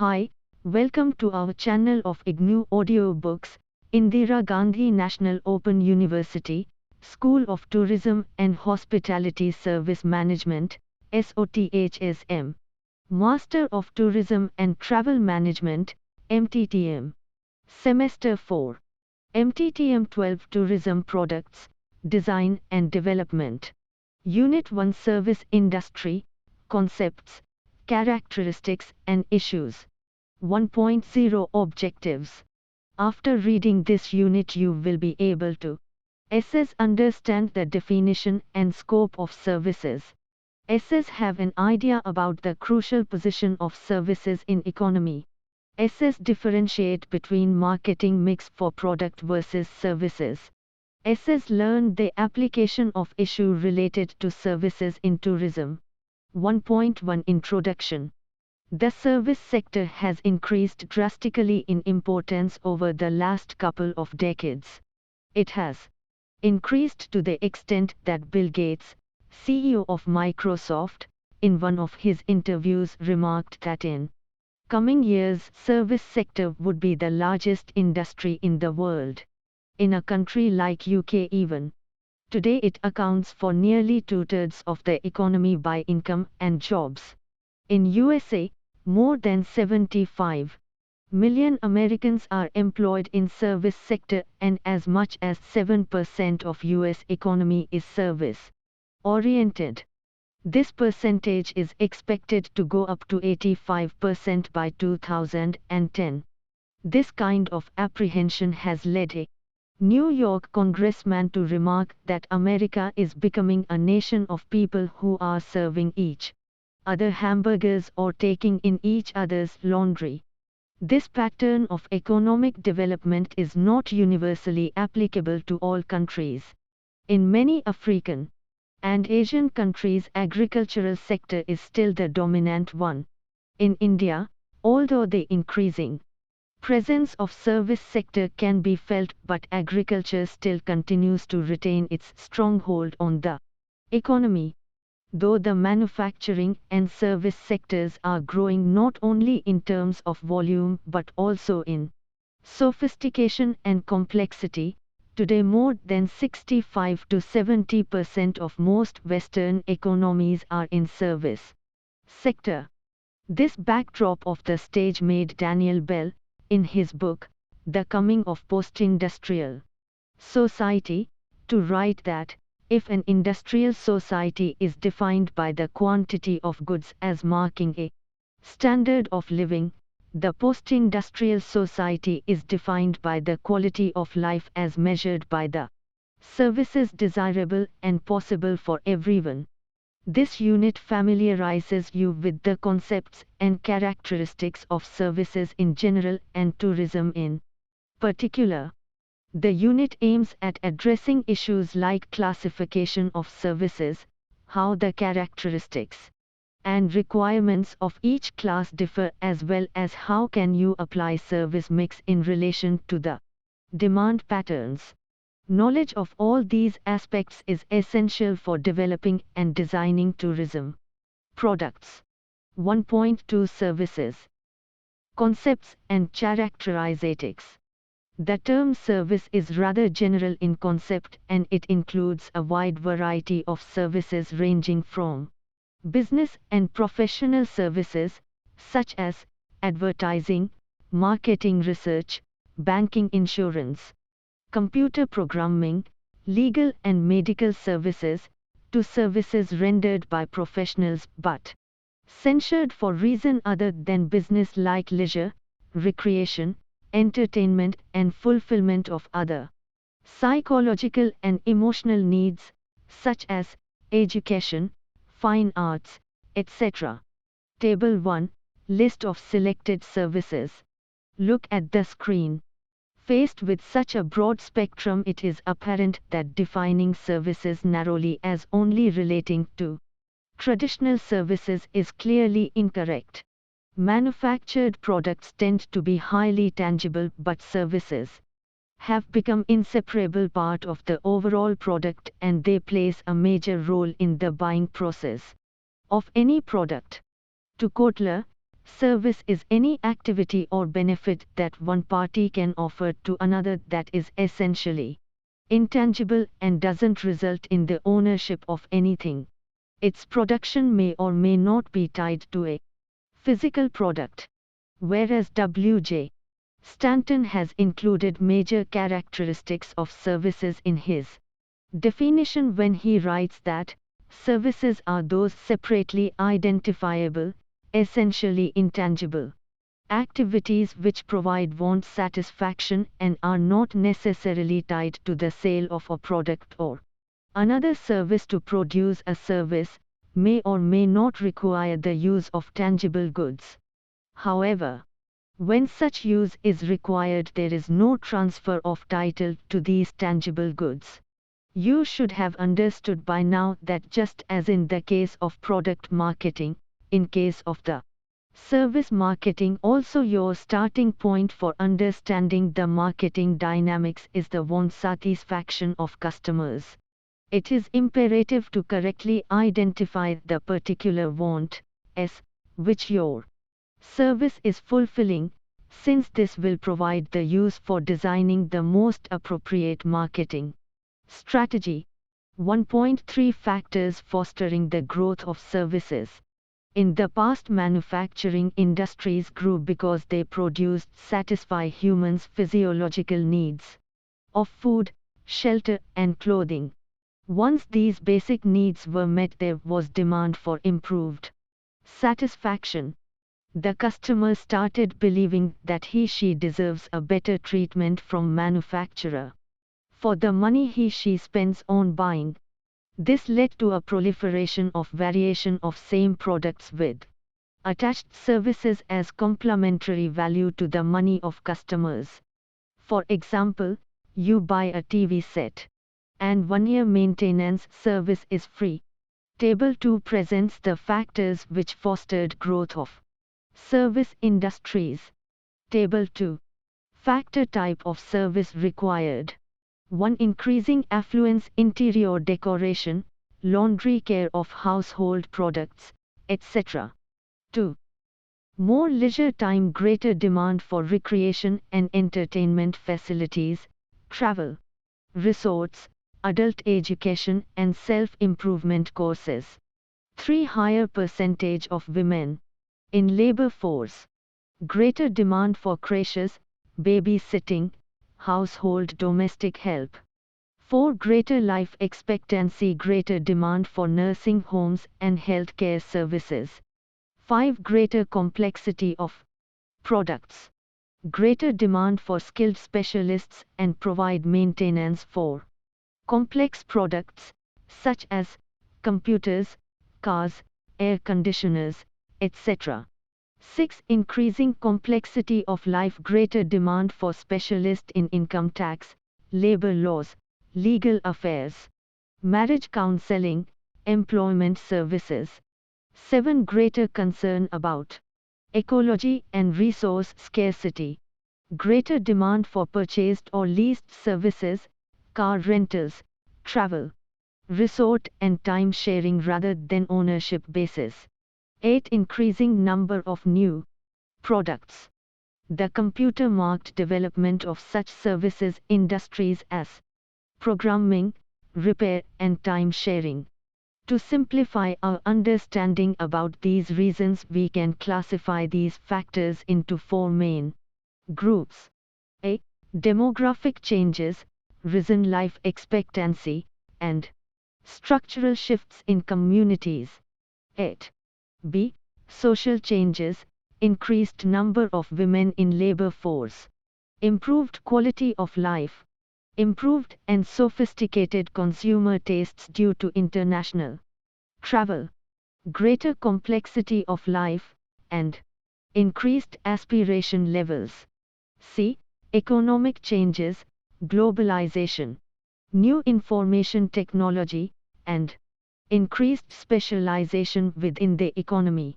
Hi, welcome to our channel of IGNOU audiobooks, Indira Gandhi National Open University, School of Tourism and Hospitality Service Management, SOTHSM. Master of Tourism and Travel Management, MTTM. Semester 4. MTTM-12 Tourism Products, Design and Development. Unit-1 Service Industry, Concepts, Characteristics and Issues. 1.0 Objectives. After reading this unit you will be able to understand the definition and scope of services. Have an idea about the crucial position of services in economy. Differentiate between marketing mix for product versus services. Learn the application of issue related to services in tourism. 1.1 Introduction. The service sector has increased drastically in importance over the last couple of decades. It has increased to the extent that Bill Gates, CEO of Microsoft, in one of his interviews remarked that in coming years service sector would be the largest industry in the world. In a country like UK even today it accounts for nearly 2/3 of the economy by income and jobs. In USA, more than 75 million Americans are employed in service sector and as much as 7% of US economy is service oriented. This percentage is expected to go up to 85% by 2010. This kind of apprehension has led a New York congressman to remark that America is becoming a nation of people who are serving each other hamburgers or taking in each other's laundry. This pattern of economic development is not universally applicable to all countries. In many African and Asian countries, agricultural sector is still the dominant one. In India, although the increasing presence of service sector can be felt, but agriculture still continues to retain its stronghold on the economy. Though the manufacturing and service sectors are growing not only in terms of volume but also in sophistication and complexity, today more than 65 to 70% of most Western economies are in service sector. This backdrop of the stage made Daniel Bell, in his book, The Coming of Post-Industrial Society, to write that, if an industrial society is defined by the quantity of goods as marking a standard of living, the post-industrial society is defined by the quality of life as measured by the services desirable and possible for everyone. This unit familiarizes you with the concepts and characteristics of services in general and tourism in particular. The unit aims at addressing issues like classification of services, how the characteristics and requirements of each class differ, as well as how can you apply service mix in relation to the demand patterns. Knowledge of all these aspects is essential for developing and designing tourism products. 1.2 Services. Concepts and characteristics. The term service is rather general in concept and it includes a wide variety of services ranging from business and professional services, such as advertising, marketing, research, banking, insurance, computer programming, legal and medical services, to services rendered by professionals but censured for reason other than business like leisure, recreation, entertainment and fulfillment of other psychological and emotional needs, such as education, fine arts, etc. Table 1, List of selected services. Look at the screen. Faced with such a broad spectrum, it is apparent that defining services narrowly as only relating to traditional services is clearly incorrect. Manufactured products tend to be highly tangible, but services have become an inseparable part of the overall product and they plays a major role in the buying process of any product. To Kotler, Service is any activity or benefit that one party can offer to another that is essentially intangible and doesn't result in the ownership of anything. Its production may or may not be tied to a physical product. Whereas W.J. Stanton has included major characteristics of services in his definition when he writes that services are those separately identifiable, essentially intangible activities which provide want satisfaction and are not necessarily tied to the sale of a product or another service. To produce a service may or may not require the use of tangible goods. However, when such use is required, there is no transfer of title to these tangible goods. You should have understood by now that just as in the case of product marketing, in case of the service marketing also, your starting point for understanding the marketing dynamics is the want satisfaction of customers. It is imperative to correctly identify the particular want, which your service is fulfilling, since this will provide the use for designing the most appropriate marketing strategy. 1.3 Factors fostering the growth of services. In the past, manufacturing industries grew because they produced satisfy humans' physiological needs of food, shelter, and clothing. Once these basic needs were met, there was demand for improved satisfaction. The customer started believing that he/she deserves a better treatment from manufacturer for the money he/she spends on buying. This led to a proliferation of variation of same products with attached services as complementary value to the money of customers. For example, you buy a TV set, and 1-year maintenance service is free. Table 2 presents the factors which fostered growth of service industries. Table 2. Factor type of service required. 1. Increasing affluence, interior decoration, laundry care of household products, etc. 2. More leisure time, greater demand for recreation and entertainment facilities, travel, resorts, adult education and self-improvement courses. 3. Higher percentage of women in labor force. Greater demand for creches, babysitting, household domestic help. 4. Greater life expectancy, greater demand for nursing homes and health care services. 5. Greater complexity of products. Greater demand for skilled specialists and provide maintenance for complex products, such as computers, cars, air conditioners, etc. 6. Increasing complexity of life, greater demand for specialists in income tax, labor laws, legal affairs, marriage counseling, employment services. 7. Greater concern about ecology and resource scarcity. Greater demand for purchased or leased services, car rentals, travel, resort and time sharing rather than ownership basis. 8. Increasing number of new products. The computer-marked development of such services industries as programming, repair and time sharing. To simplify our understanding about these reasons, we can classify these factors into 4 main groups. A. Demographic changes, risen life expectancy, and structural shifts in communities. 8. B. Social changes, increased number of women in labor force, improved quality of life, improved and sophisticated consumer tastes due to international travel, greater complexity of life, and increased aspiration levels. C. Economic changes, globalization, new information technology, and increased specialization within the economy.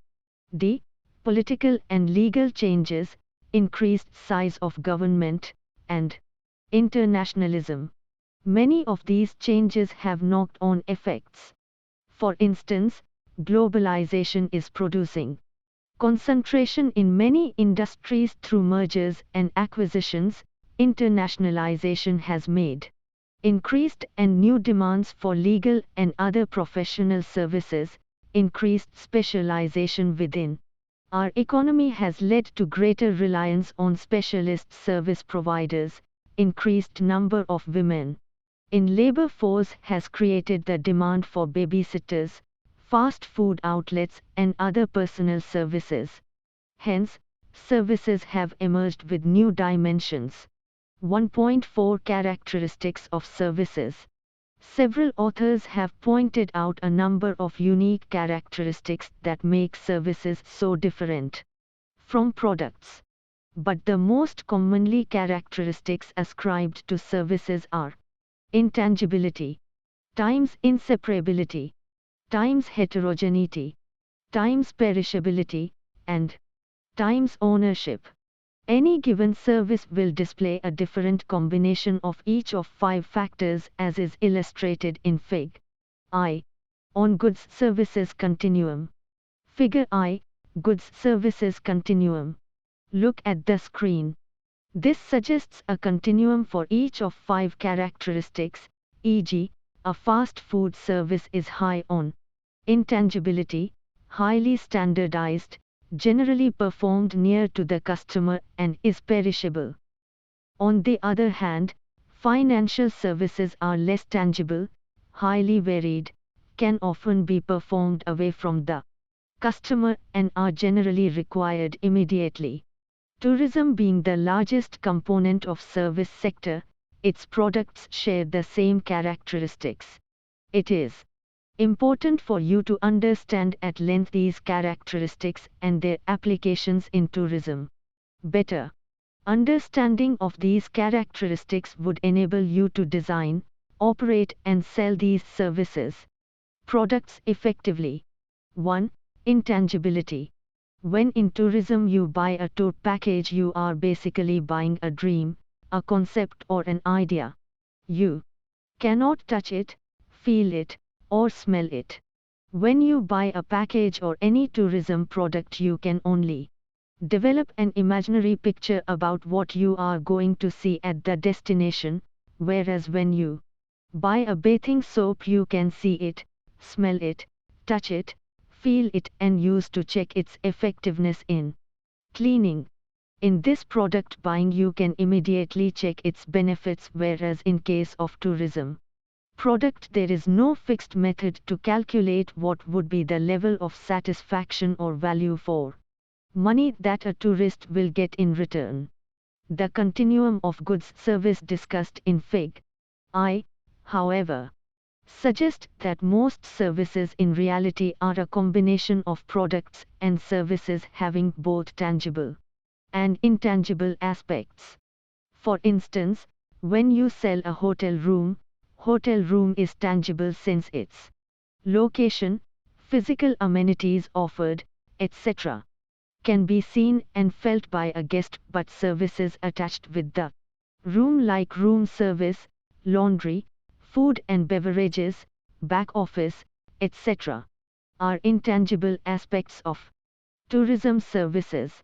D. Political and legal changes, increased size of government, and internationalism. Many of these changes have knocked-on effects. For instance, globalization is producing Concentration in many industries through mergers and acquisitions, internationalization has made increased and new demands for legal and other professional services, increased specialization within our economy has led to greater reliance on specialist service providers, increased number of women in labor force has created the demand for babysitters, fast food outlets and other personal services. Hence, services have emerged with new dimensions. 1.4 Characteristics of services. Several authors have pointed out a number of unique characteristics that make services so different from products. But the most commonly characteristics ascribed to services are intangibility, times inseparability, times heterogeneity, times perishability, and times ownership. Any given service will display a different combination of each of 5 factors as is illustrated in Fig. I. On Goods Services Continuum. Figure I. Goods Services Continuum. Look at the screen. This suggests a continuum for each of 5 characteristics, e.g., a fast food service is high on intangibility, highly standardized, generally performed near to the customer and is perishable. On the other hand, financial services are less tangible, highly varied, can often be performed away from the customer and are generally required immediately. Tourism being the largest component of service sector, its products share the same characteristics. It is important for you to understand at length these characteristics and their applications in tourism. Better understanding of these characteristics would enable you to design, operate and sell these services, products effectively. 1. Intangibility. When in tourism you buy a tour package, you are basically buying a dream, a concept or an idea. You cannot touch it, feel it, or smell it. When you buy a package or any tourism product, you can only develop an imaginary picture about what you are going to see at the destination, whereas when you buy a bathing soap, you can see it, smell it, touch it, feel it and use to check its effectiveness in cleaning. In this product buying you can immediately check its benefits, whereas in case of tourism product there is no fixed method to calculate what would be the level of satisfaction or value for money that a tourist will get in return. The continuum of goods service discussed in Fig. I, however, suggest that most services in reality are a combination of products and services having both tangible and intangible aspects. For instance, when you sell a hotel room is tangible since its location, physical amenities offered, etc., can be seen and felt by a guest, but services attached with the room like room service, laundry, food and beverages, back office, etc., are intangible aspects of tourism services.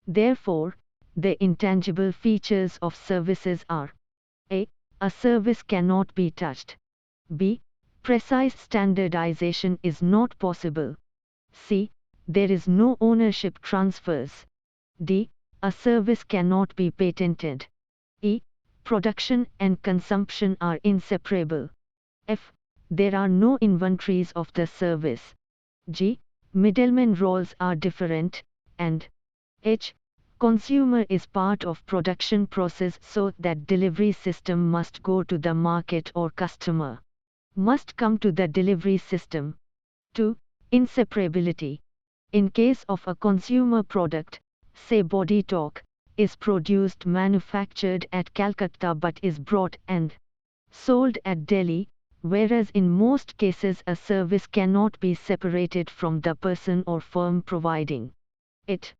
Therefore, the intangible features of services are a. A service cannot be touched. B. Precise standardization is not possible. C. There is no ownership transfers. D. A service cannot be patented. E. Production and consumption are inseparable. F. There are no inventories of the service. G. Middlemen roles are different. And H. Consumer is part of production process, so that delivery system must go to the market or customer must come to the delivery system. 2. Inseparability. In case of a consumer product, say body talk, is produced manufactured at Calcutta but is brought and sold at Delhi, whereas in most cases a service cannot be separated from the person or firm providing it.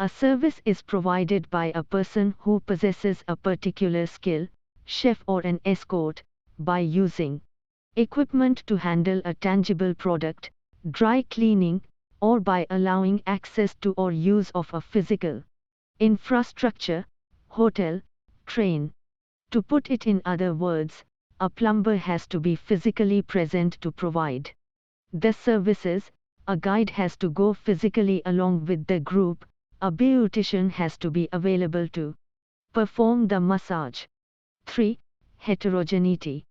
A service is provided by a person who possesses a particular skill, chef or an escort, by using equipment to handle a tangible product, dry cleaning, or by allowing access to or use of a physical infrastructure, hotel, train. To put it in other words, a plumber has to be physically present to provide the services, a guide has to go physically along with the group, a beautician has to be available to perform the massage. 3. Heterogeneity.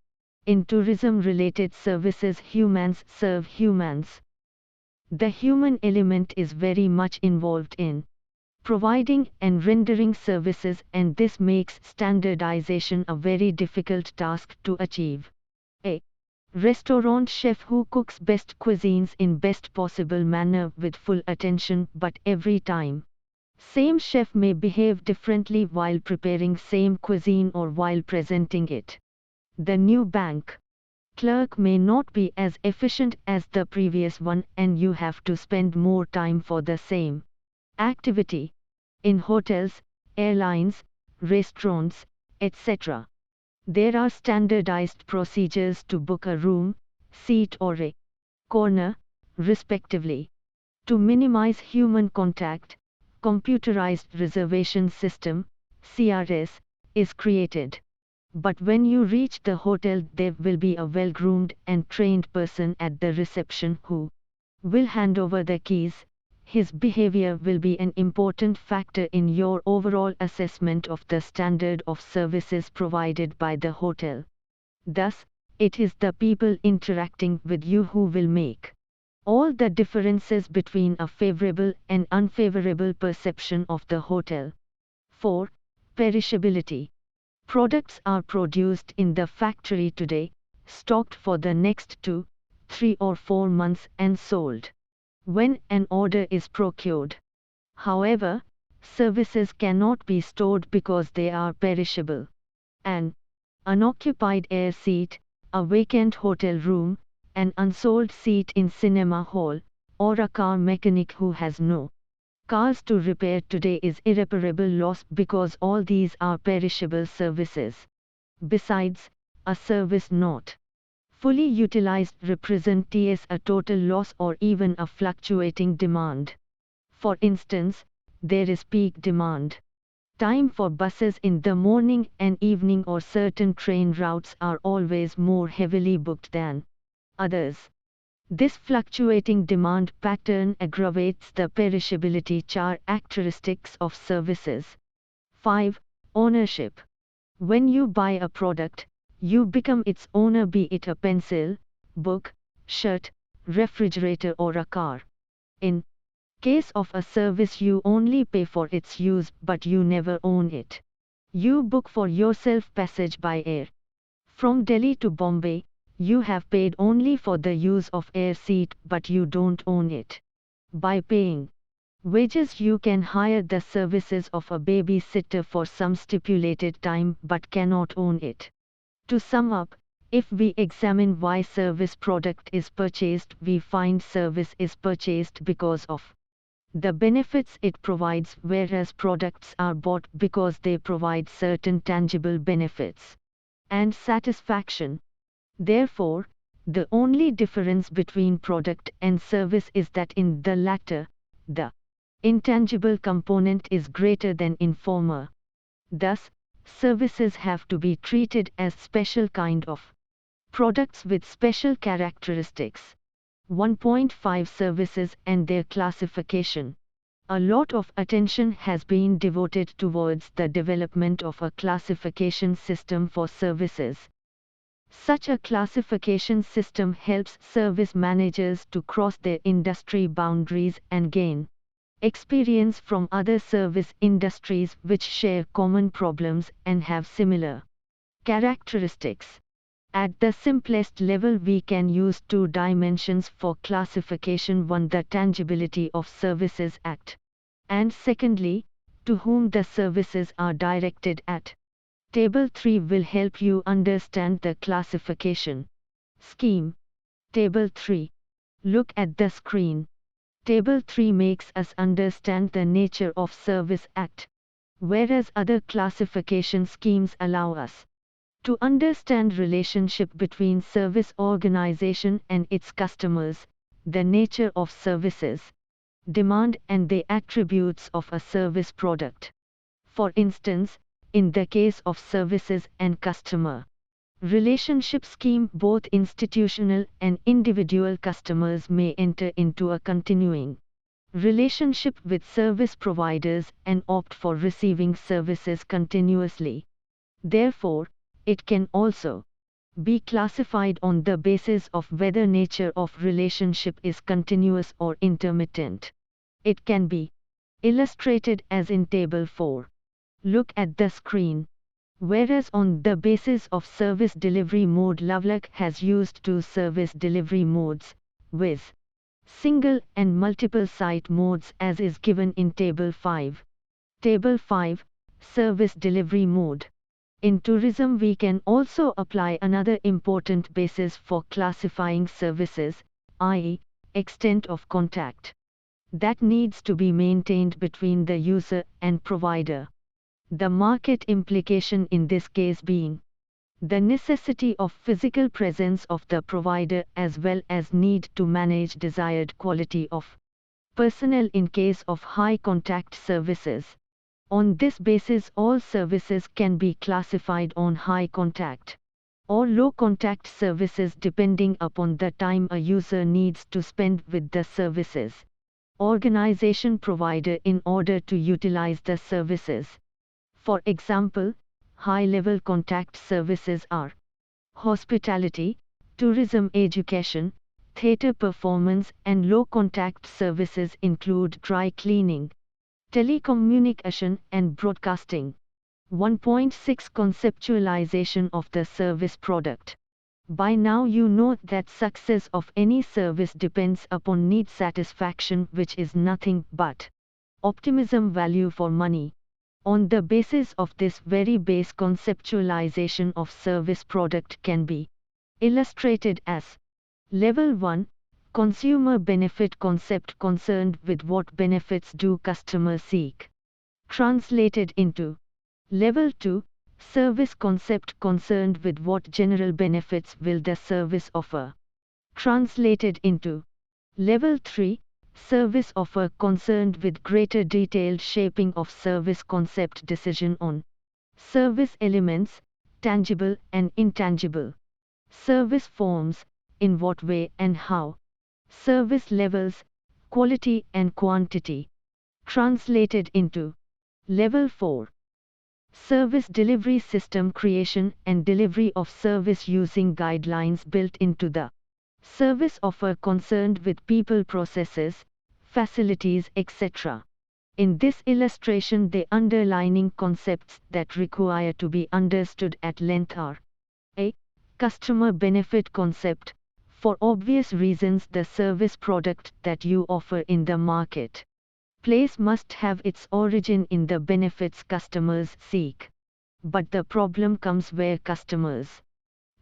In tourism-related services, humans serve humans. The human element is very much involved in providing and rendering services, and this makes standardization a very difficult task to achieve. A restaurant chef who cooks best cuisines in best possible manner with full attention, but every time same chef may behave differently while preparing same cuisine or while presenting it. The new bank clerk may not be as efficient as the previous one, and you have to spend more time for the same activity. In hotels, airlines, restaurants, etc., there are standardized procedures to book a room, seat or a corner, respectively. To minimize human contact, computerized reservation system, CRS, is created. But when you reach the hotel, there will be a well-groomed and trained person at the reception who will hand over the keys. His behavior will be an important factor in your overall assessment of the standard of services provided by the hotel. Thus, it is the people interacting with you who will make all the differences between a favorable and unfavorable perception of the hotel. 4. Perishability. Products are produced in the factory today, stocked for the next 2, 3 or 4 months and sold when an order is procured. However, services cannot be stored because they are perishable. An unoccupied air seat, a vacant hotel room, an unsold seat in cinema hall, or a car mechanic who has no cars to repair today is irreparable loss because all these are perishable services. Besides, a service not fully utilized represents a total loss or even a fluctuating demand. For instance, there is peak demand time for buses in the morning and evening, or certain train routes are always more heavily booked than others. This fluctuating demand pattern aggravates the perishability characteristics of services. 5. Ownership. When you buy a product, you become its owner, be it a pencil, book, shirt, refrigerator or a car. In case of a service, you only pay for its use, but you never own it. You book for yourself passage by air from Delhi to Bombay. You have paid only for the use of air seat, but you don't own it. By paying wages, you can hire the services of a babysitter for some stipulated time but cannot own it. To sum up, if we examine why service product is purchased, we find service is purchased because of the benefits it provides, whereas products are bought because they provide certain tangible benefits and satisfaction. Therefore, the only difference between product and service is that in the latter, the intangible component is greater than in former. Thus, services have to be treated as special kind of products with special characteristics. 1.5 Services and their classification. A lot of attention has been devoted towards the development of a classification system for services. Such a classification system helps service managers to cross their industry boundaries and gain experience from other service industries which share common problems and have similar characteristics. At the simplest level, we can use 2 dimensions for classification: one, the tangibility of services at, and secondly, to whom the services are directed at. Table 3 will help you understand the classification scheme. Table 3. Look at the screen. Table 3 makes us understand the nature of service at, whereas other classification schemes allow us to understand relationship between service organization and its customers, the nature of services, demand and the attributes of a service product. For instance, in the case of services and customer relationship scheme, both institutional and individual customers may enter into a continuing relationship with service providers and opt for receiving services continuously. Therefore, it can also be classified on the basis of whether nature of relationship is continuous or intermittent. It can be illustrated as in table 4. Look at the screen. Whereas on the basis of service delivery mode, Lovelock has used two service delivery modes, with single and multiple site modes as is given in table 5. Table 5, service delivery mode. In tourism we can also apply another important basis for classifying services, i.e., extent of contact that needs to be maintained between the user and provider. The market implication in this case being the necessity of physical presence of the provider as well as need to manage desired quality of personnel in case of high contact services. On this basis, all services can be classified on high contact or low contact services depending upon the time a user needs to spend with the services organization provider in order to utilize the services. For example, high-level contact services are hospitality, tourism, education, theater performance, and low-contact services include dry cleaning, telecommunication, and broadcasting. 1.6 Conceptualization of the service product. By now you know that success of any service depends upon need satisfaction, which is nothing but optimism value for money. On the basis of this very base, conceptualization of service product can be illustrated as Level 1, consumer benefit concept concerned with what benefits do customers seek. Translated into Level 2, service concept concerned with what general benefits will the service offer. Translated into Level 3, service offer concerned with greater detailed shaping of service concept, decision on service elements, tangible and intangible, service forms, in what way and how, service levels, quality and quantity. Translated into Level 4, service delivery system creation and delivery of service using guidelines built into the service offer concerned with people, processes, facilities, etc. In this illustration, the underlying concepts that require to be understood at length are a. Customer benefit concept. For obvious reasons, the service product that you offer in the market place must have its origin in the benefits customers seek. But the problem comes where customers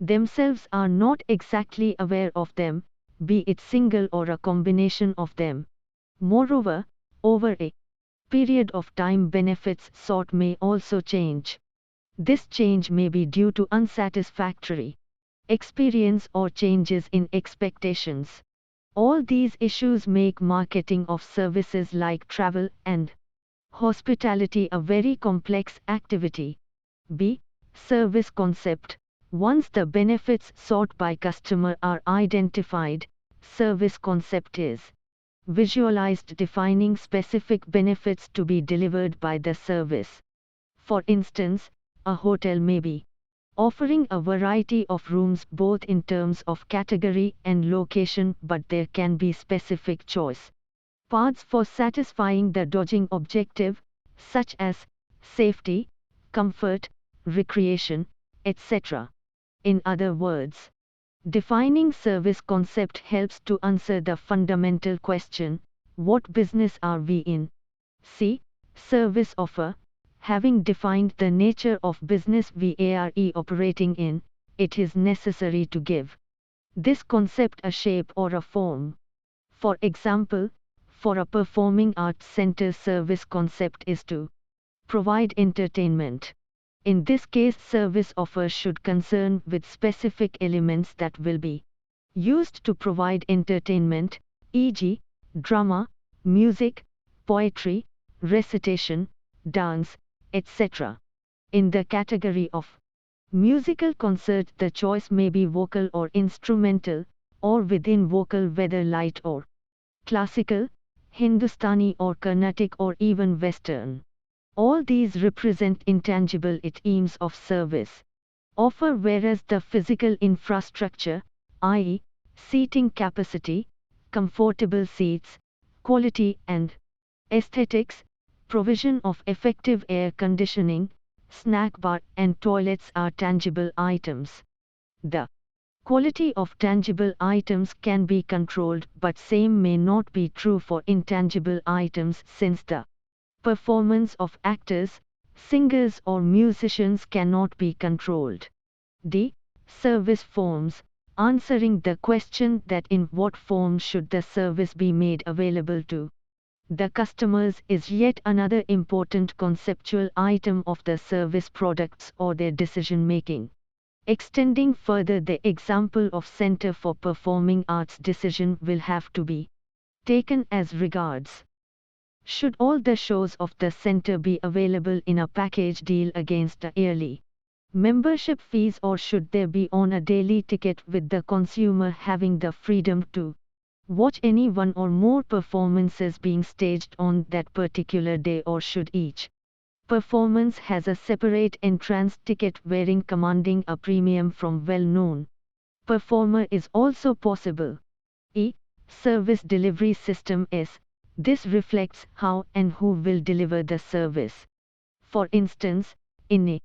themselves are not exactly aware of them, be it single or a combination of them. Moreover, over a period of time, benefits sought may also change. This change may be due to unsatisfactory experience or changes in expectations. All these issues make marketing of services like travel and hospitality a very complex activity. B. Service concept. Once the benefits sought by customer are identified, service concept is visualized, defining specific benefits to be delivered by the service. For instance, a hotel may be offering a variety of rooms both in terms of category and location, but there can be specific choice paths for satisfying the dodging objective, such as safety, comfort, recreation, etc. In other words, defining service concept helps to answer the fundamental question, what business are we in? C. Service offer. Having defined the nature of business we are operating in, it is necessary to give this concept a shape or a form. For example, for a performing arts center, service concept is to provide entertainment. In this case, service offer should concern with specific elements that will be used to provide entertainment, e.g., drama, music, poetry, recitation, dance, etc. In the category of musical concert, the choice may be vocal or instrumental, or within vocal whether light or classical, Hindustani or Carnatic or even Western. All these represent intangible items of service offer, whereas the physical infrastructure, i.e., seating capacity, comfortable seats, quality and aesthetics, provision of effective air conditioning, snack bar and toilets are tangible items. The quality of tangible items can be controlled, but same may not be true for intangible items, since the performance of actors, singers or musicians cannot be controlled. D. Service forms. Answering the question that in what form should the service be made available to the customers is yet another important conceptual item of the service products or their decision making. Extending further, the example of Center for Performing Arts decision will have to be taken as regards. Should all the shows of the center be available in a package deal against a yearly membership fees, or should there be on a daily ticket with the consumer having the freedom to watch any one or more performances being staged on that particular day, or should each performance has a separate entrance ticket wherein commanding a premium from well-known performer is also possible? E. Service delivery system is. This reflects how and who will deliver the service. For instance, in a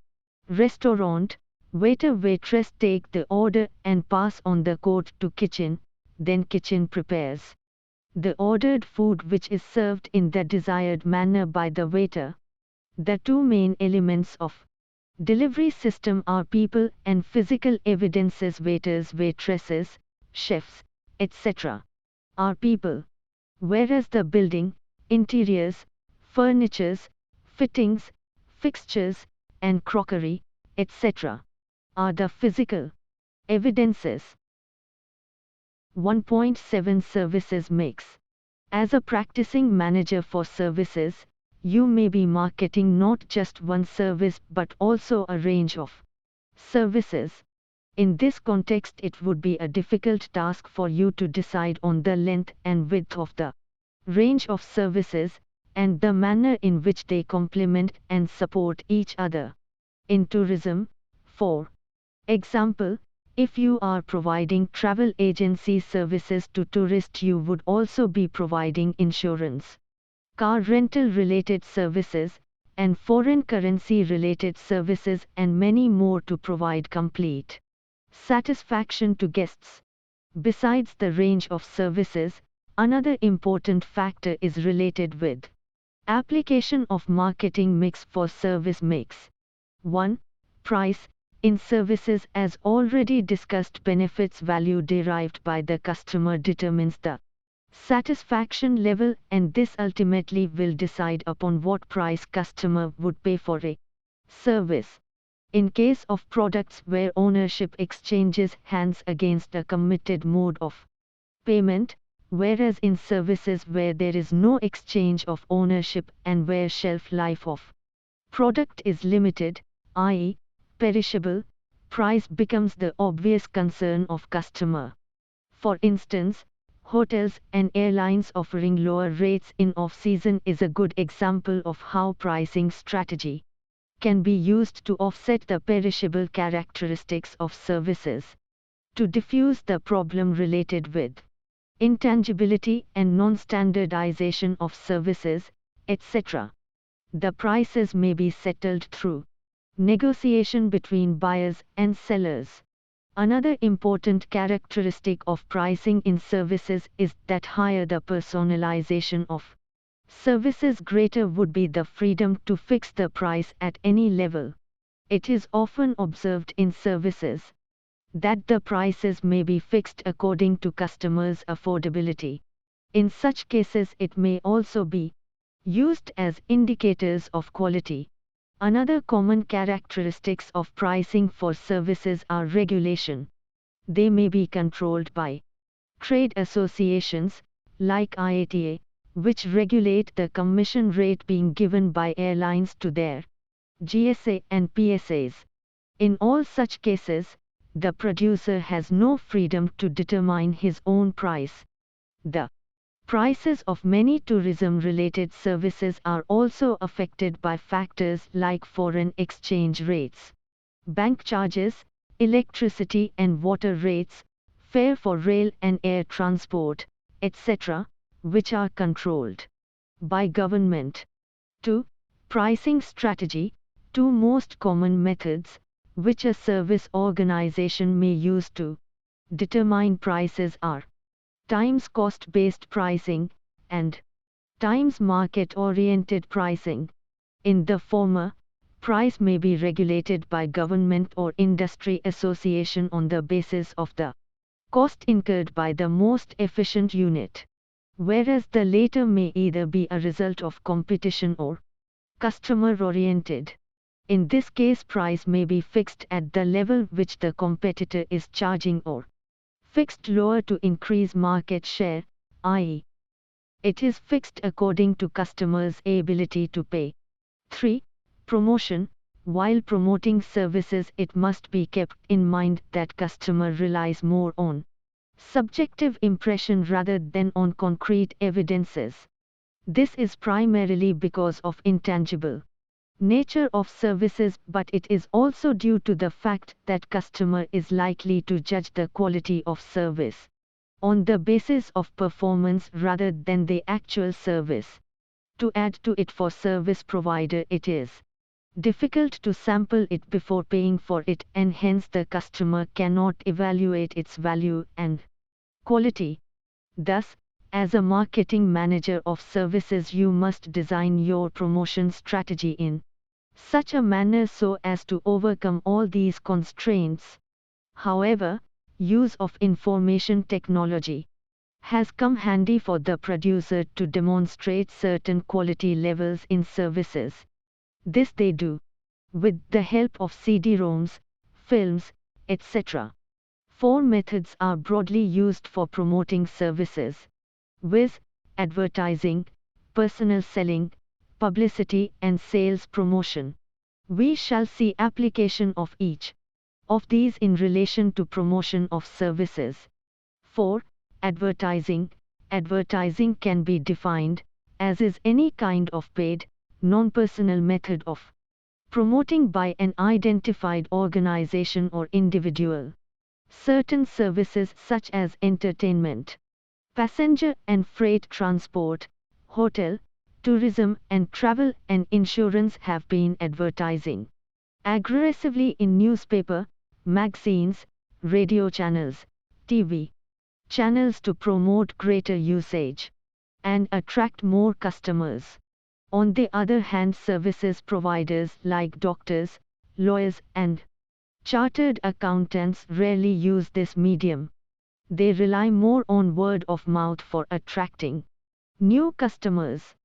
restaurant, waiter/waitress take the order and pass on the code to kitchen, then kitchen prepares the ordered food, which is served in the desired manner by the waiter. The two main elements of delivery system are people and physical evidences. Waiters, waitresses, chefs, etc. are people, whereas the building, interiors, furnitures, fittings, fixtures, and crockery, etc. are the physical evidences. 1.7 Services Mix. As a practicing manager for services, you may be marketing not just one service but also a range of services. In this context, it would be a difficult task for you to decide on the length and width of the range of services, and the manner in which they complement and support each other. In tourism, for example, if you are providing travel agency services to tourists, you would also be providing insurance, car rental related services, and foreign currency related services, and many more to provide complete satisfaction to guests. Besides the range of services, another important factor is related with application of marketing mix for service mix. 1. Price. In services, as already discussed, benefits value derived by the customer determines the satisfaction level, and this ultimately will decide upon what price customer would pay for a service. In case of products where ownership exchanges hands against a committed mode of payment, whereas in services where there is no exchange of ownership and where shelf life of product is limited, i.e., perishable, price becomes the obvious concern of customer. For instance, hotels and airlines offering lower rates in off-season is a good example of how pricing strategy can be used to offset the perishable characteristics of services. To diffuse the problem related with intangibility and non-standardization of services, etc., the prices may be settled through negotiation between buyers and sellers. Another important characteristic of pricing in services is that higher the personalization of services, greater would be the freedom to fix the price at any level. It is often observed in services that the prices may be fixed according to customers' affordability. In such cases, it may also be used as indicators of quality. Another common characteristics of pricing for services are regulation. They may be controlled by trade associations, like IATA, which regulate the commission rate being given by airlines to their GSA and PSAs. In all such cases, the producer has no freedom to determine his own price. The prices of many tourism-related services are also affected by factors like foreign exchange rates, bank charges, electricity and water rates, fare for rail and air transport, etc., which are controlled by government. 2. Pricing strategy. Two most common methods, which a service organization may use to determine prices are times cost-based pricing and times market-oriented pricing. In the former, price may be regulated by government or industry association on the basis of the cost incurred by the most efficient unit, whereas the latter may either be a result of competition or customer-oriented. In this case, price may be fixed at the level which the competitor is charging or fixed lower to increase market share, i.e., it is fixed according to customers' ability to pay. 3. Promotion. While promoting services, it must be kept in mind that customer relies more on subjective impression rather than on concrete evidences. This is primarily because of intangible nature of services, but it is also due to the fact that customer is likely to judge the quality of service on the basis of performance rather than the actual service. To add to it, for service provider it is difficult to sample it before paying for it, and hence the customer cannot evaluate its value and quality. Thus, as a marketing manager of services, you must design your promotion strategy in such a manner so as to overcome all these constraints. However, use of information technology has come handy for the producer to demonstrate certain quality levels in services. This they do with the help of CD-ROMs, films, etc. Four methods are broadly used for promoting services, viz., advertising, personal selling, publicity and sales promotion. We shall see application of each of these in relation to promotion of services. 4. Advertising. Advertising can be defined as is any kind of paid, non-personal method of promoting by an identified organization or individual certain services such as entertainment, passenger and freight transport, hotel, tourism and travel and insurance have been advertising aggressively in newspaper, magazines, radio channels, TV channels to promote greater usage and attract more customers. On the other hand, services providers like doctors, lawyers and chartered accountants rarely use this medium. They rely more on word of mouth for attracting new customers.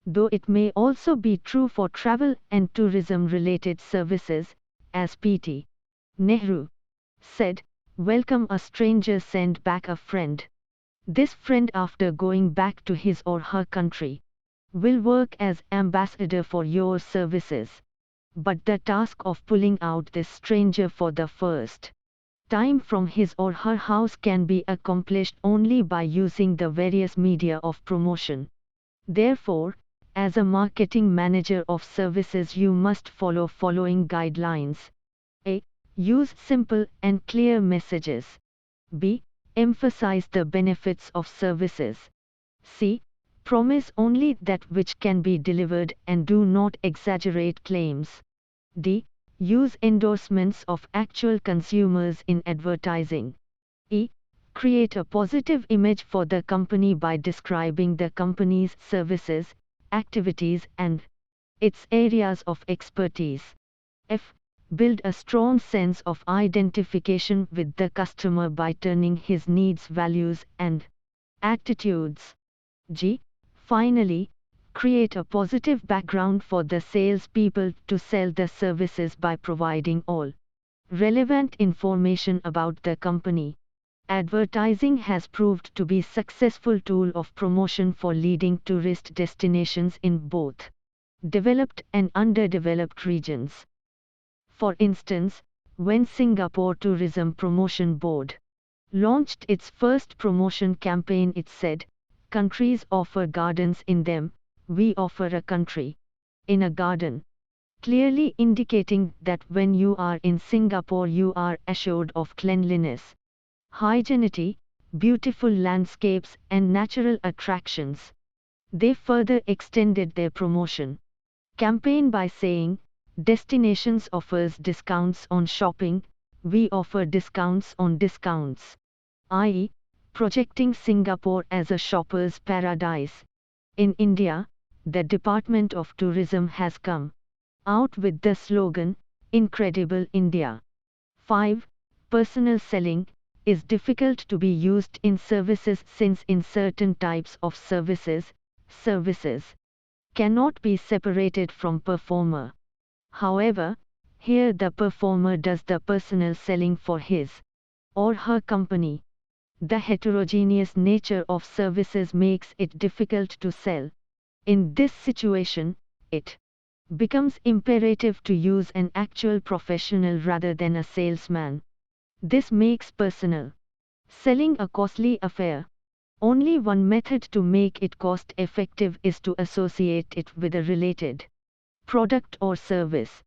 Though it may also be true for travel and tourism related services, as P.T. Nehru said, "Welcome a stranger, send back a friend." This friend, after going back to his or her country, will work as ambassador for your services. But the task of pulling out this stranger for the first time from his or her house can be accomplished only by using the various media of promotion. Therefore, as a marketing manager of services, you must follow following guidelines. A. Use simple and clear messages. B. Emphasize the benefits of services. C. Promise only that which can be delivered and do not exaggerate claims. D. Use endorsements of actual consumers in advertising. E. Create a positive image for the company by describing the company's services, activities and its areas of expertise. F. Build a strong sense of identification with the customer by turning his needs, values and attitudes. G. Finally, create a positive background for the salespeople to sell the services by providing all relevant information about the company. Advertising has proved to be successful tool of promotion for leading tourist destinations in both developed and underdeveloped regions. For instance, when Singapore Tourism Promotion Board launched its first promotion campaign, it said, "Countries offer gardens in them, we offer a country in a garden," clearly indicating that when you are in Singapore you are assured of cleanliness, hygienity, beautiful landscapes and natural attractions. They further extended their promotion campaign by saying, "Destinations offers discounts on shopping, we offer discounts on discounts," i.e., projecting Singapore as a shopper's paradise. In India, the Department of Tourism has come out with the slogan, "Incredible India." 5. Personal selling is difficult to be used in services since in certain types of services cannot be separated from performer. However, here the performer does the personal selling for his or her company. The heterogeneous nature of services makes it difficult to sell. In this situation, it becomes imperative to use an actual professional rather than a salesman. This makes personal selling a costly affair. Only one method to make it cost effective is to associate it with a related product or service.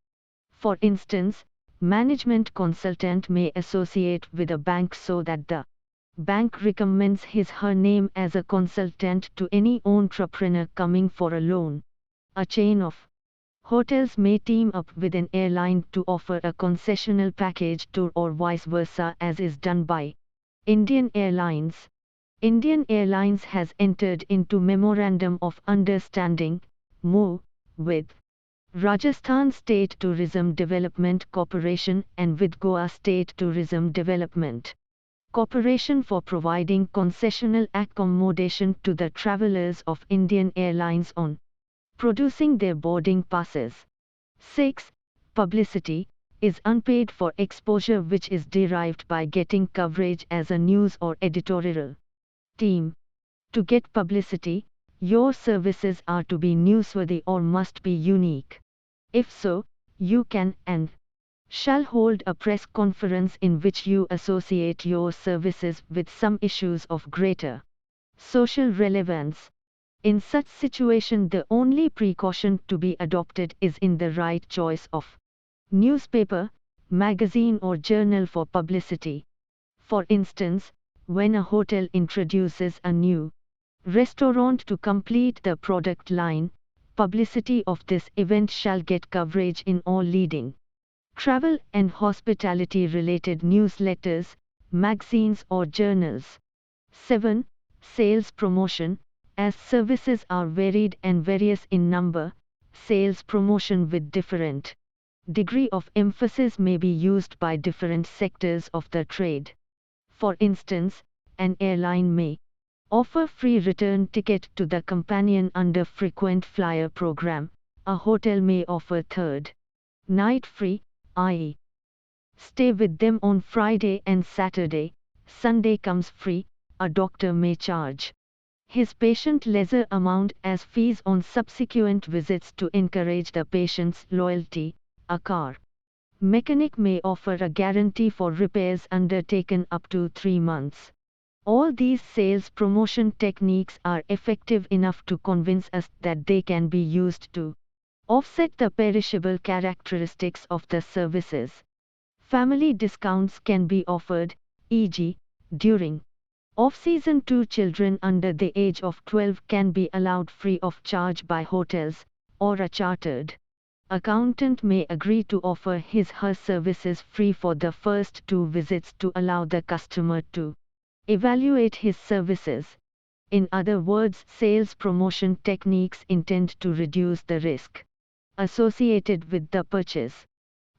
For instance, management consultant may associate with a bank so that the bank recommends his/her name as a consultant to any entrepreneur coming for a loan. A chain of hotels may team up with an airline to offer a concessional package tour or vice versa, as is done by Indian Airlines. Indian Airlines has entered into Memorandum of Understanding (MOU) with Rajasthan State Tourism Development Corporation and with Goa State Tourism Development Corporation for providing concessional accommodation to the travelers of Indian Airlines on producing their boarding passes. 6. Publicity is unpaid for exposure which is derived by getting coverage as a news or editorial team. To get publicity, your services are to be newsworthy or must be unique. If so, you can and shall hold a press conference in which you associate your services with some issues of greater social relevance. In such situation, the only precaution to be adopted is in the right choice of newspaper, magazine or journal for publicity. For instance, when a hotel introduces a new restaurant to complete the product line, publicity of this event shall get coverage in all leading travel and hospitality related newsletters, magazines or journals. 7. Sales promotion. As services are varied and various in number, sales promotion with different degree of emphasis may be used by different sectors of the trade. For instance, an airline may offer free return ticket to the companion under frequent flyer program. A hotel may offer third night free, i.e., stay with them on Friday and Saturday, Sunday comes free. A doctor may charge his patient lesser amount as fees on subsequent visits to encourage the patient's loyalty. A car mechanic may offer a guarantee for repairs undertaken up to 3 months. All these sales promotion techniques are effective enough to convince us that they can be used to offset the perishable characteristics of the services. Family discounts can be offered, e.g., during off-season 2 children under the age of 12 can be allowed free of charge by hotels, or a chartered accountant may agree to offer his/her services free for the first 2 visits to allow the customer to evaluate his services. In other words, sales promotion techniques intend to reduce the risk associated with the purchase.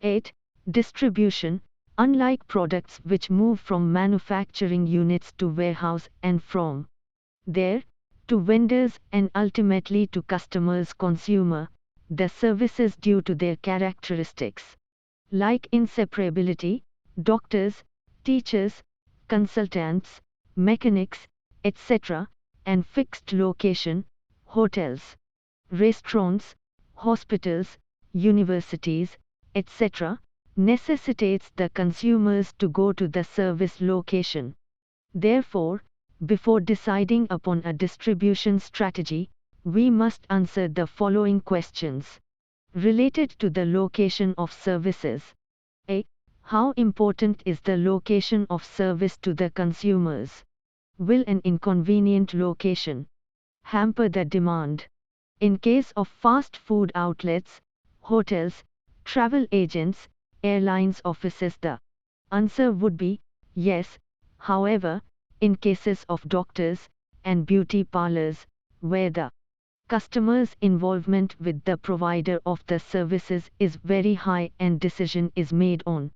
8. Distribution. Unlike products which move from manufacturing units to warehouse and from there to vendors and ultimately to customers consumer, the services due to their characteristics like inseparability, doctors, teachers, consultants, mechanics, etc., and fixed location, hotels, restaurants, hospitals, universities, etc., necessitates the consumers to go to the service location. Therefore, before deciding upon a distribution strategy, we must answer the following questions related to the location of services. A. How important is the location of service to the consumers? Will an inconvenient location hamper the demand? In case of fast food outlets, hotels, travel agents, airlines offices, the answer would be yes. However, in cases of doctors and beauty parlors, where the customer's involvement with the provider of the services is very high and decision is made on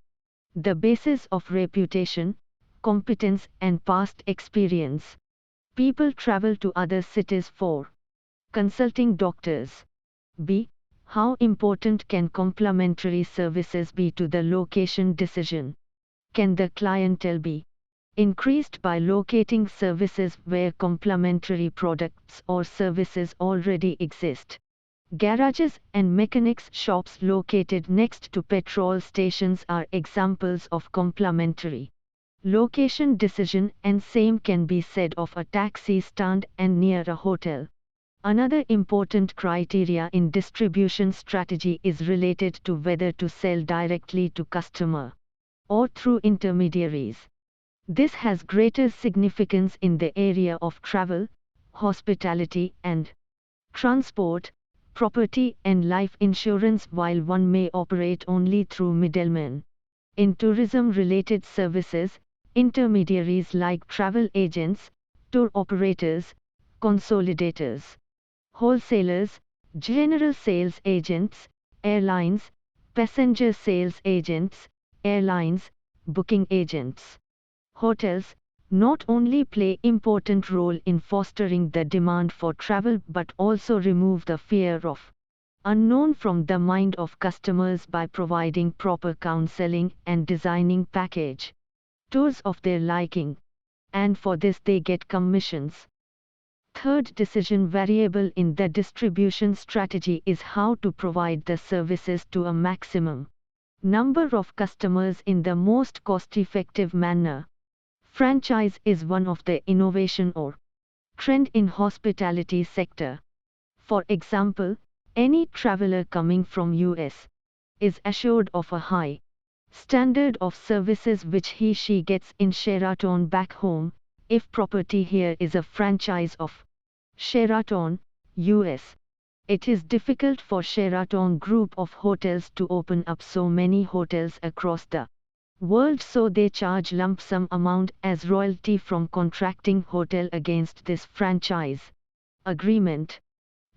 the basis of reputation, competence and past experience, people travel to other cities for consulting doctors. B. How important can complementary services be to the location decision? Can the clientele be increased by locating services where complementary products or services already exist? Garages and mechanics shops located next to petrol stations are examples of complementary location decision, and same can be said of a taxi stand and near a hotel. Another important criteria in distribution strategy is related to whether to sell directly to customer or through intermediaries. This has greater significance in the area of travel, hospitality and transport, property and life insurance, while one may operate only through middlemen. In tourism-related services, intermediaries like travel agents, tour operators, consolidators, wholesalers, general sales agents, airlines, passenger sales agents, airlines, booking agents. Hotels not only play important role in fostering the demand for travel but also remove the fear of unknown from the mind of customers by providing proper counseling and designing package tours of their liking, and for this they get commissions. Third decision variable in the distribution strategy is how to provide the services to a maximum number of customers in the most cost-effective manner. Franchise is one of the innovation or trend in hospitality sector. For example, any traveler coming from US is assured of a high standard of services which he/she gets in Sheraton back home, if property here is a franchise of Sheraton, US. It is difficult for Sheraton group of hotels to open up so many hotels across the world, so they charge lump sum amount as royalty from contracting hotel against this franchise agreement.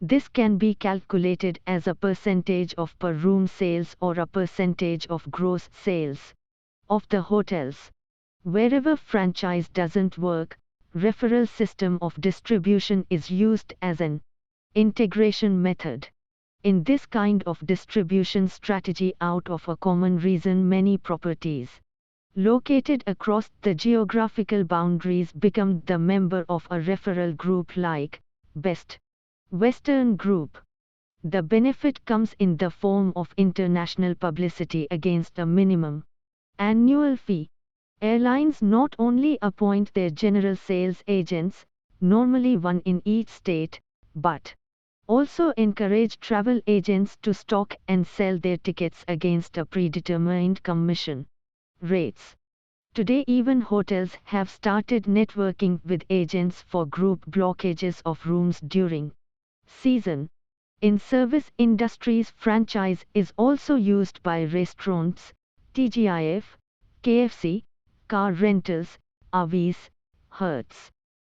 This can be calculated as a percentage of per room sales or a percentage of gross sales of the hotels. Wherever franchise doesn't work, referral system of distribution is used as an integration method. In this kind of distribution strategy, out of a common reason, many properties located across the geographical boundaries become the member of a referral group like Best Western Group. The benefit comes in the form of international publicity against a minimum annual fee. Airlines not only appoint their general sales agents, normally one in each state, but also encourage travel agents to stock and sell their tickets against a predetermined commission rates. Today even hotels have started networking with agents for group blockages of rooms during season. In service industries, franchise is also used by restaurants, TGIF, KFC, car rentals, RVs, Hertz,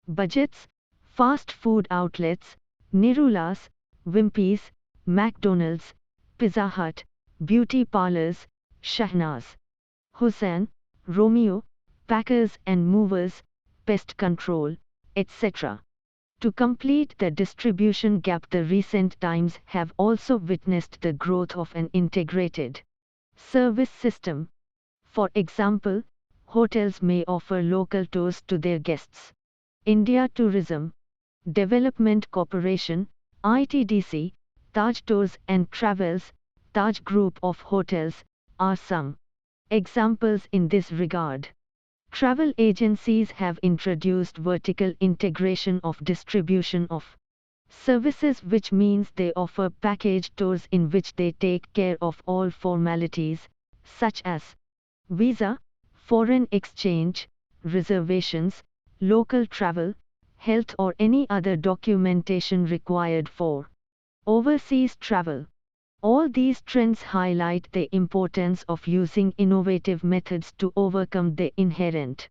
budgets, fast food outlets, Nirulas, Wimpy's, McDonald's, Pizza Hut, beauty parlors, Shahnaz Hussain, Romeo, Packers and Movers, Pest Control, etc. To complete the distribution gap, the recent times have also witnessed the growth of an integrated service system. For example, hotels may offer local tours to their guests. India Tourism Development Corporation, ITDC, Taj Tours and Travels, Taj Group of Hotels, are some examples in this regard. Travel agencies have introduced vertical integration of distribution of services, which means they offer package tours in which they take care of all formalities, such as visa, foreign exchange, reservations, local travel, health or any other documentation required for overseas travel. All these trends highlight the importance of using innovative methods to overcome the inherent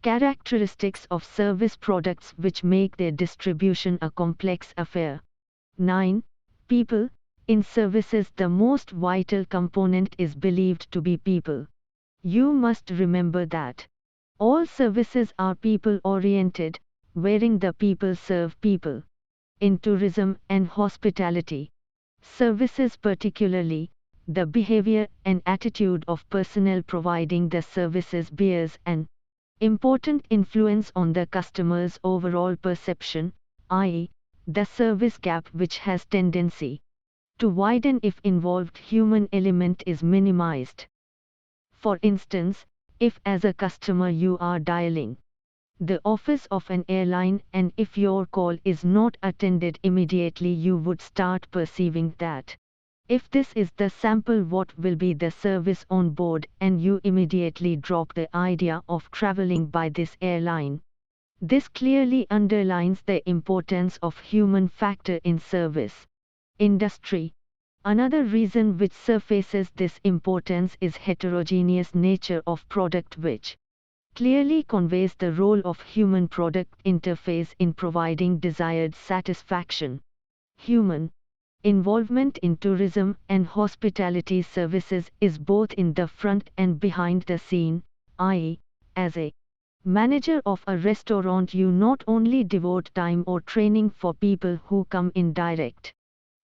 characteristics of service products which make their distribution a complex affair. 9. People. In services, the most vital component is believed to be people. You must remember that all services are people-oriented, wherein the people serve people. In tourism and hospitality services particularly, the behavior and attitude of personnel providing the services bears an important influence on the customer's overall perception, i.e., the service gap, which has tendency to widen if involved human element is minimized. For instance, if as a customer you are dialing the office of an airline and if your call is not attended immediately, you would start perceiving that if this is the sample, what will be the service on board, and you immediately drop the idea of traveling by this airline. This clearly underlines the importance of human factor in service industry. Another reason which surfaces this importance is heterogeneous nature of product, which clearly conveys the role of human product interface in providing desired satisfaction. Human involvement in tourism and hospitality services is both in the front and behind the scene, i.e., as a manager of a restaurant, you not only devote time or training for people who come in direct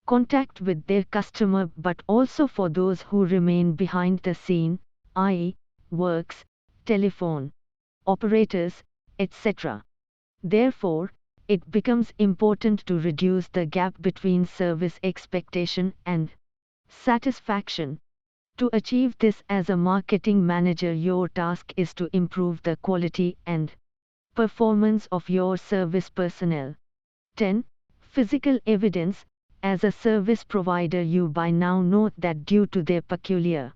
contact with their customer, but also for those who remain behind the scene, i.e., works, telephone operators, etc. Therefore, it becomes important to reduce the gap between service expectation and satisfaction. To achieve this, as a marketing manager, your task is to improve the quality and performance of your service personnel. 10. Physical evidence. As a service provider, you by now know that due to their peculiar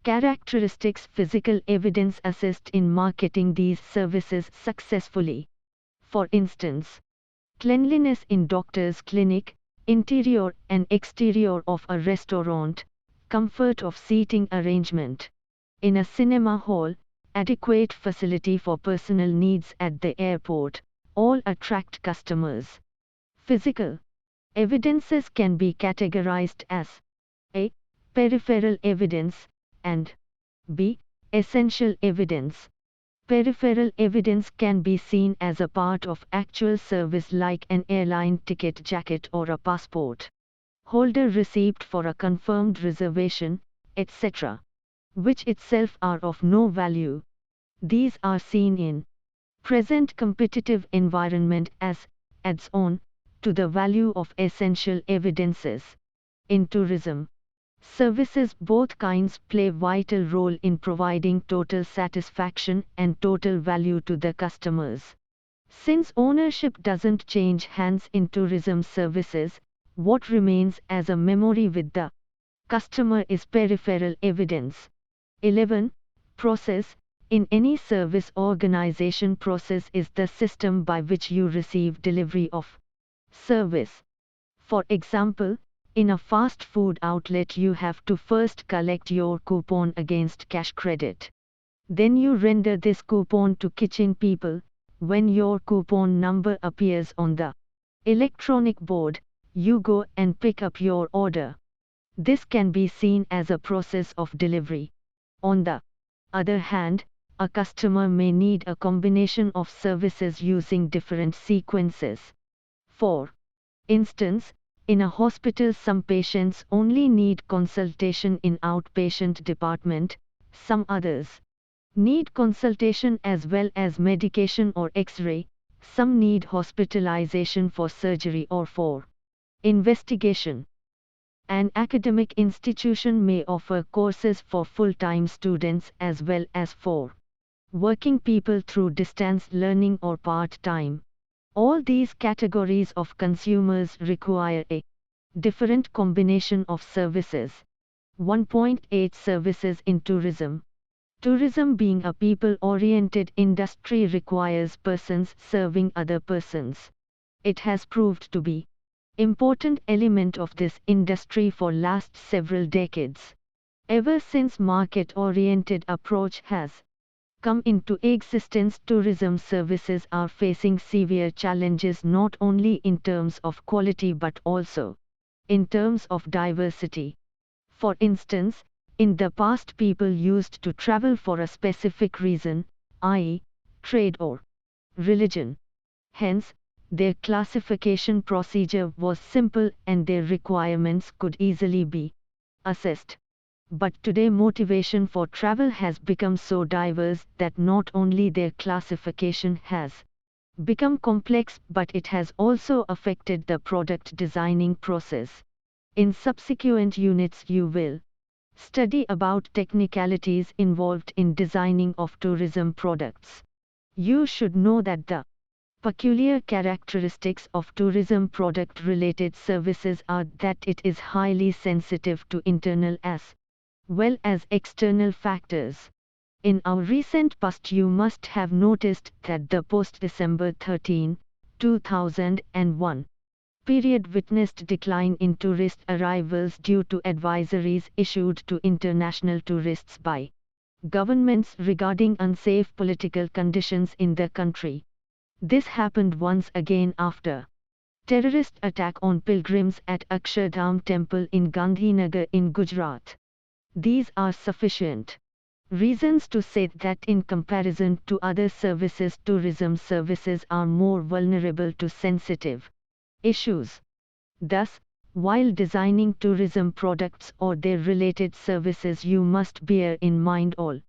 characteristics, physical evidence assists in marketing these services successfully. For instance, cleanliness in doctor's clinic, interior and exterior of a restaurant, comfort of seating arrangement in a cinema hall, adequate facility for personal needs at the airport, all attract customers. Physical evidences can be categorized as A. Peripheral evidence and B. Essential evidence. Peripheral evidence can be seen as a part of actual service, like an airline ticket, jacket or a passport holder receipt for a confirmed reservation, etc., which itself are of no value. These are seen in present competitive environment as adds-on to the value of essential evidences. In tourism services, both kinds play vital role in providing total satisfaction and total value to the customers. Since ownership doesn't change hands in tourism services, what remains as a memory with the customer is peripheral evidence. 11. Process. In any service organization, process is the system by which you receive delivery of service. For example, in a fast food outlet, you have to first collect your coupon against cash credit. Then you render this coupon to kitchen people. When your coupon number appears on the electronic board, you go and pick up your order. This can be seen as a process of delivery. On the other hand, a customer may need a combination of services using different sequences. For instance, in a hospital, some patients only need consultation in outpatient department, some others need consultation as well as medication or X-ray, some need hospitalization for surgery or for investigation. An academic institution may offer courses for full-time students as well as for working people through distance learning or part-time. All these categories of consumers require a different combination of services. 1.8 Services in tourism. Tourism being a people-oriented industry requires persons serving other persons. It has proved to be important element of this industry for last several decades. Ever since market-oriented approach has come into existence, tourism services are facing severe challenges not only in terms of quality but also in terms of diversity. For instance, in the past people used to travel for a specific reason, i.e., trade or religion. Hence, their classification procedure was simple and their requirements could easily be assessed. But today motivation for travel has become so diverse that not only their classification has become complex but it has also affected the product designing process. In subsequent units you will study about technicalities involved in designing of tourism products. You should know that the peculiar characteristics of tourism product related services are that it is highly sensitive to internal as well as external factors. In our recent past you must have noticed that the post-December 13, 2001 period witnessed decline in tourist arrivals due to advisories issued to international tourists by governments regarding unsafe political conditions in the country. This happened once again after terrorist attack on pilgrims at Akshardham temple in Gandhinagar in Gujarat. These are sufficient reasons to say that in comparison to other services, tourism services are more vulnerable to sensitive issues. Thus, while designing tourism products or their related services, you must bear in mind all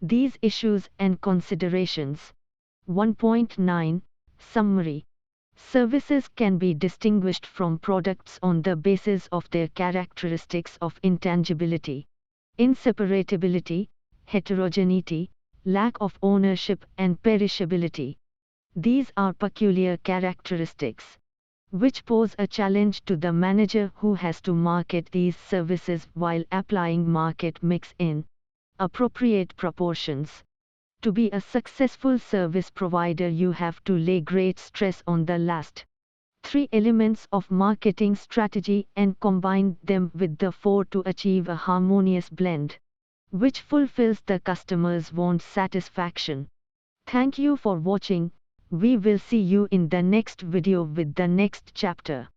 these issues and considerations. 1.9 Summary. Services can be distinguished from products on the basis of their characteristics of intangibility, inseparability, heterogeneity, lack of ownership, and perishability. These are peculiar characteristics which pose a challenge to the manager who has to market these services while applying market mix in appropriate proportions. To be a successful service provider, you have to lay great stress on the last three elements of marketing strategy and combine them with the four to achieve a harmonious blend which fulfills the customer's want satisfaction. Thank you for watching. We will see you in the next video with the next chapter.